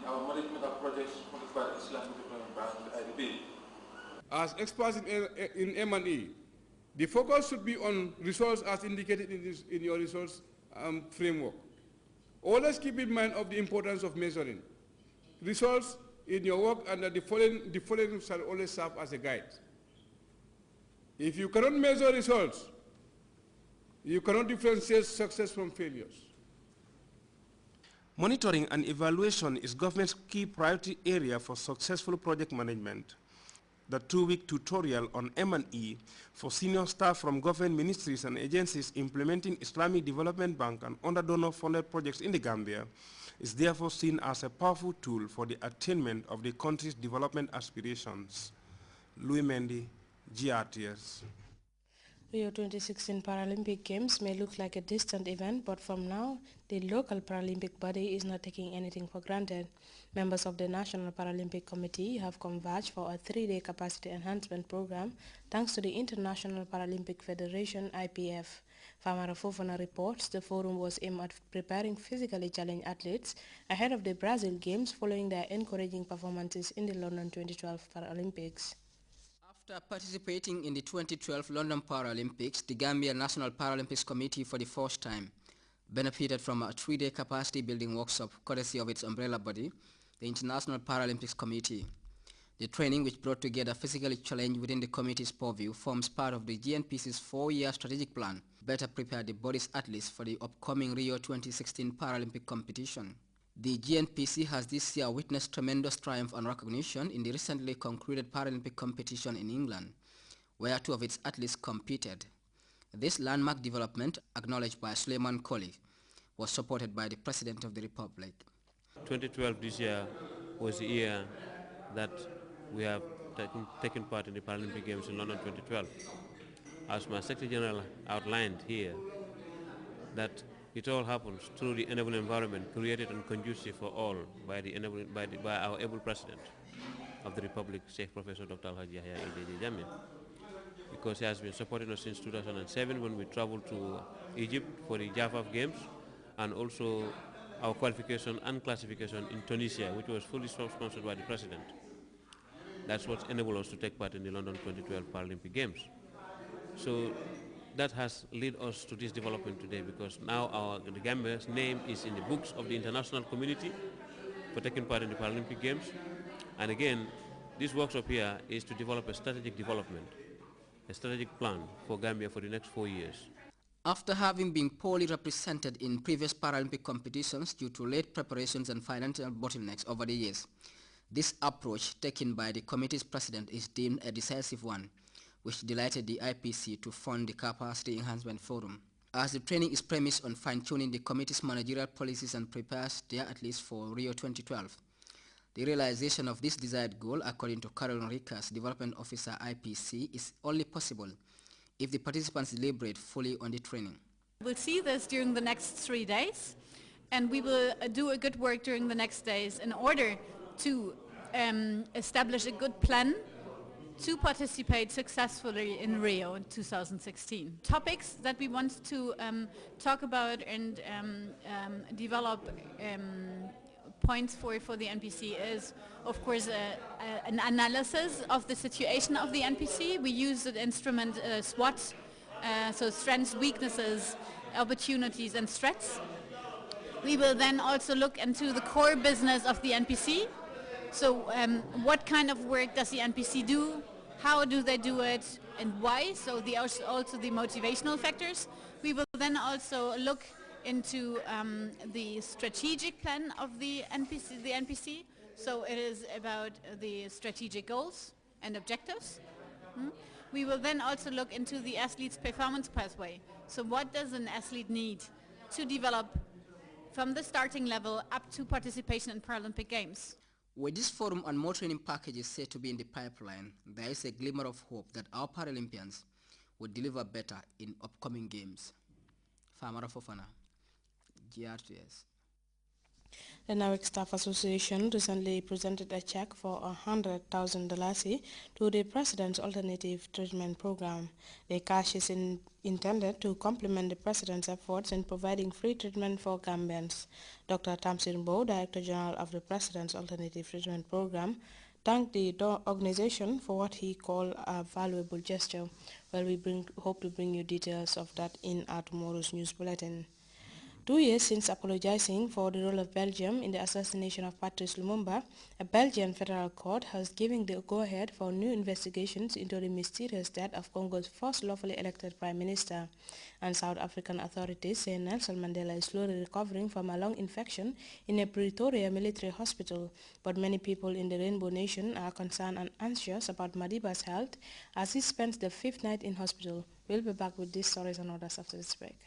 our management of projects conducted by the Islamic Development Bank, the IDB. As experts in M&E, the focus should be on results as indicated in your results framework. Always keep in mind of the importance of measuring results in your work, and that the following shall always serve as a guide. If you cannot measure results, you cannot differentiate success from failures. Monitoring and evaluation is government's key priority area for successful project management. The 2-week tutorial on M&E for senior staff from government ministries and agencies implementing Islamic Development Bank and other donor-funded projects in the Gambia is therefore seen as a powerful tool for the attainment of the country's development aspirations. Louis Mendy, GRTS. Rio 2016 Paralympic Games may look like a distant event, but from now, the local Paralympic body is not taking anything for granted. Members of the National Paralympic Committee have converged for a 3-day capacity enhancement program thanks to the International Paralympic Federation, IPF. Famara Fofana reports the forum was aimed at preparing physically challenged athletes ahead of the Brazil Games following their encouraging performances in the London 2012 Paralympics. After participating in the 2012 London Paralympics, the Gambia National Paralympics Committee for the first time benefited from a 3-day capacity building workshop courtesy of its umbrella body, the International Paralympics Committee. The training, which brought together physically challenged within the committee's purview, forms part of the GNPC's 4-year strategic plan, better prepare the body's athletes for the upcoming Rio 2016 Paralympic competition. The GNPC has this year witnessed tremendous triumph and recognition in the recently concluded Paralympic competition in England, where 2 of its athletes competed. This landmark development, acknowledged by Suleiman Koli, was supported by the President of the Republic. 2012 this year was the year that we have taken part in the Paralympic Games in London 2012. As my Secretary General outlined here, that it all happens through the enabling environment created and conducive for all by our able President of the Republic, Sheikh Professor Dr. Al-Haji Yahya AJJ Jammeh, because he has been supporting us since 2007 when we traveled to Egypt for the Jaffa Games, and also our qualification and classification in Tunisia, which was fully sponsored by the President. That's what enabled us to take part in the London 2012 Paralympic Games. So that has led us to this development today, because now the Gambia's name is in the books of the international community for taking part in the Paralympic Games. And again, this workshop here is to develop a strategic development, a strategic plan for Gambia for the next 4 years. After having been poorly represented in previous Paralympic competitions due to late preparations and financial bottlenecks over the years, this approach taken by the committee's president is deemed a decisive one, which delighted the IPC to fund the Capacity Enhancement Forum. As the training is premised on fine-tuning the committee's managerial policies and prepares their athletes for Rio 2012, the realization of this desired goal, according to Carol Enriquez, Development Officer IPC, is only possible if the participants deliberate fully on the training. We'll see this during the next 3 days, and we will do a good work during the next days in order to establish a good plan to participate successfully in Rio in 2016. Topics that we want to talk about and develop points for the NPC is, of course, an analysis of the situation of the NPC. We use the instrument SWOT, so strengths, weaknesses, opportunities and threats. We will then also look into the core business of the NPC. So what kind of work does the NPC do? How do they do it and why? So also the motivational factors. We will then also look into the strategic plan of the NPC. So it is about the strategic goals and objectives. We will then also look into the athlete's performance pathway. So what does an athlete need to develop from the starting level up to participation in Paralympic Games? With this forum and more training packages said to be in the pipeline, there is a glimmer of hope that our Paralympians will deliver better in upcoming games. Famara Fofana, GRTS. The NAWIC Staff Association recently presented a check for $100,000 to the President's Alternative Treatment Program. The cash is intended to complement the President's efforts in providing free treatment for Gambians. Dr. Tamsir Mbow, Director General of the President's Alternative Treatment Program, thanked the organization for what he called a valuable gesture. Well, we hope to bring you details of that in our tomorrow's news bulletin. 2 years since apologizing for the role of Belgium in the assassination of Patrice Lumumba, a Belgian federal court has given the go-ahead for new investigations into the mysterious death of Congo's first lawfully elected prime minister. And South African authorities say Nelson Mandela is slowly recovering from a lung infection in a Pretoria military hospital. But many people in the Rainbow Nation are concerned and anxious about Madiba's health as he spends the 5th night in hospital. We'll be back with these stories and others after this break.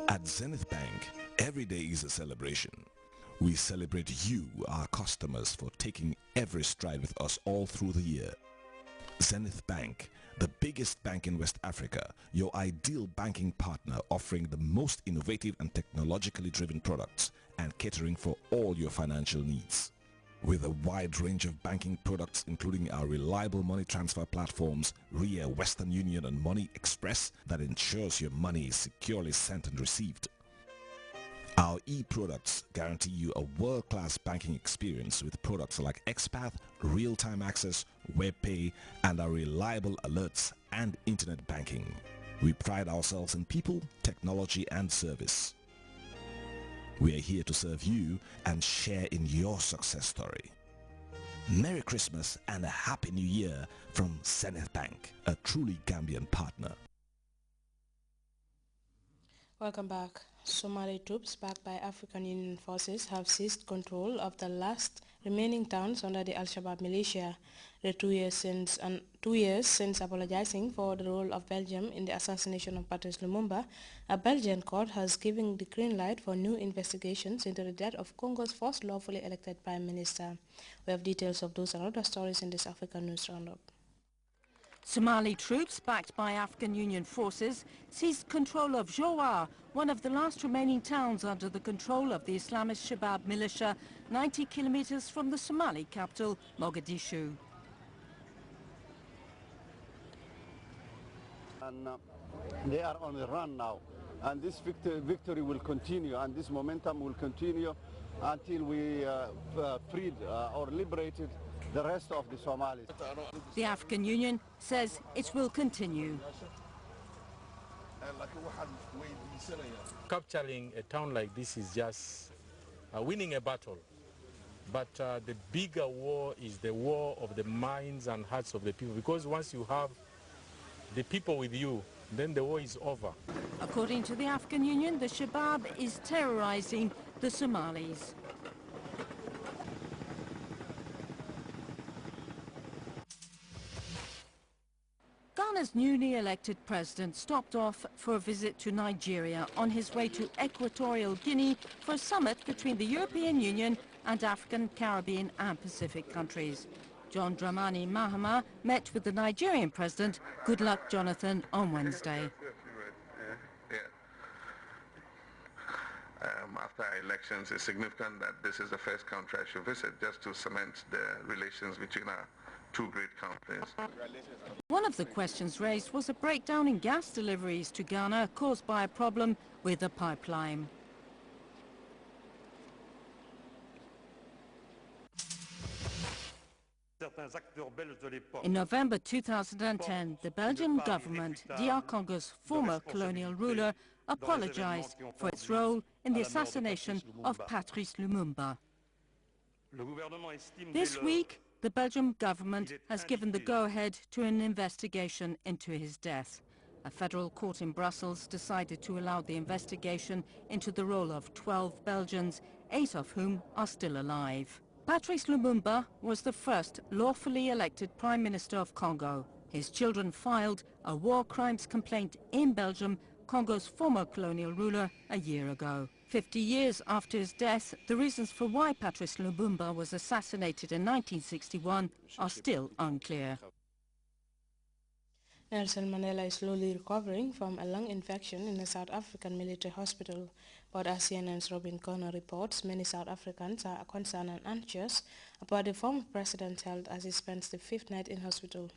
At Zenith Bank, every day is a celebration. We celebrate you, our customers, for taking every stride with us all through the year. Zenith Bank, the biggest bank in West Africa, your ideal banking partner offering the most innovative and technologically driven products and catering for all your financial needs. With a wide range of banking products including our reliable money transfer platforms, RIA, Western Union and Money Express that ensures your money is securely sent and received. Our e-products guarantee you a world-class banking experience with products like XPath, real-time access, WebPay and our reliable alerts and internet banking. We pride ourselves in people, technology and service. We are here to serve you and share in your success story. Merry Christmas and a Happy New Year from Zenith Bank, a truly Gambian partner. Welcome back. Somali troops backed by African Union forces have seized control of the last remaining towns under the Al-Shabaab militia. The 2 years since apologizing for the role of Belgium in the assassination of Patrice Lumumba, a Belgian court has given the green light for new investigations into the death of Congo's first lawfully elected prime minister. We have details of those and other stories in this African News Roundup. Somali troops, backed by African Union forces, seized control of Jowar, one of the last remaining towns under the control of the Islamist Shabaab militia, 90 kilometers from the Somali capital, Mogadishu. And they are on the run now, and this victory will continue, and this momentum will continue until we freed or liberated the rest of the Somalis. The African Union says it will continue. Capturing a town like this is just winning a battle. But the bigger war is the war of the minds and hearts of the people, because once you have the people with you, then the war is over. According to the African Union, the Shabaab is terrorizing the Somalis. Ghana's newly elected president stopped off for a visit to Nigeria on his way to Equatorial Guinea for a summit between the European Union and African, Caribbean and Pacific countries. John Dramani Mahama met with the Nigerian president, Goodluck Jonathan, on Wednesday. After elections, it's significant that this is the first country I should visit, just to cement the relations between our two great countries. One of the questions raised was a breakdown in gas deliveries to Ghana caused by a problem with the pipeline. In November 2010, the Belgian government, DR Congo's former colonial ruler, apologized for its role in the assassination of Patrice Lumumba. This week, the Belgian government has given the go-ahead to an investigation into his death. A federal court in Brussels decided to allow the investigation into the role of 12 Belgians, 8 of whom are still alive. Patrice Lumumba was the first lawfully elected Prime Minister of Congo. His children filed a war crimes complaint in Belgium, Congo's former colonial ruler, a year ago. 50 years after his death, the reasons for why Patrice Lumumba was assassinated in 1961 are still unclear. Nelson Mandela is slowly recovering from a lung infection in a South African military hospital, but as CNN's Robin Connor reports, many South Africans are concerned and anxious about the former president's health as he spends the 5th night in hospital.